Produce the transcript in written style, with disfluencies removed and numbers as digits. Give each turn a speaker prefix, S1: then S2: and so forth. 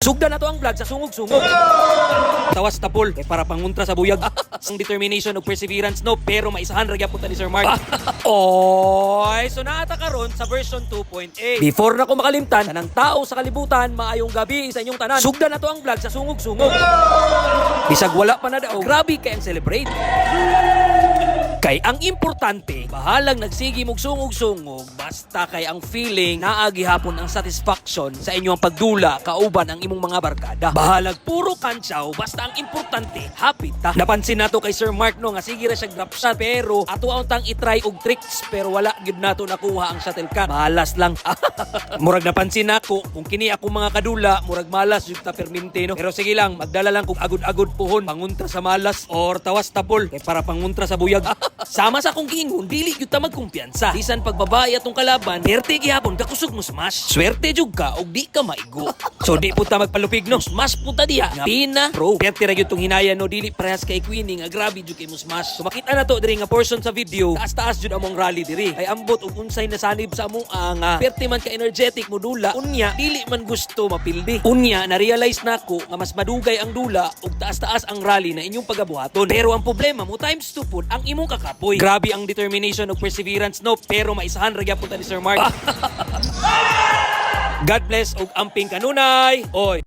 S1: Sugda na to ang vlog sa sungog-sungog. Tawas tapol kay para panguntra sa buyag. Ang determination ug perseverance no, pero maisahan ra gyapon ta ni Sir Mark. Oy, so naata karon sa version 2.8. Before na ko makalimtan, tanang tao sa kalibutan, maayong gabi sa inyong tanan. Sugda na to ang vlog sa sungog-sungog. Bisag wala pa na daw, grabe kay ang celebrate. Kay ang importante, bahalang nagsigi mong sungog-sungog, basta kay ang feeling naagi hapon ang satisfaction sa inyong pagdula kauban ang imong mga barkada. Bahalag puro kantsaw, basta ang importante, happy ta. Napansin nato kay Sir Mark no nga sige ra siya drop shot pero ato tang i-try og tricks pero wala gyud nato nakuha ang shuttlecock. Malas lang. Murag napansin nako kung kini ako mga kadula, murag malas jud ta permente no. Pero sige lang, magdala lang kog agod-agod puhon panguntra sa malas or tawas tapol kay para panguntra sa buyag. Sama sa kong gingon, dili gyud ta magkumpiyansa. Bisan pagbabay atong kalaban, perte gihapon ka kusog mo smash. Swerte jud ka og di ka maigo. So di puta magpalupig no, smash puta diha. Nga pina, bro. Perte ra gyud tong hinaya no, dili parehas kay Queenie nga grabe jud kay mo smash. So makita na to diri nga portion sa video, taas-taas jud among rally diri. Ay ambot og unsay nasanib sa amo nga perte man ka energetic mo dula, unya dili man gusto mapildi. Unya na realize nako nga mas madugay ang dula og taas-taas ang rally na inyong pagabuhaton. Pero ang problema mo times 2 pud ang imong kapoy. Grabe ang determination ug perseverance no, pero maisahan ra gyapon ta ni Sir Mark. God bless ug amping kanunay. Oy.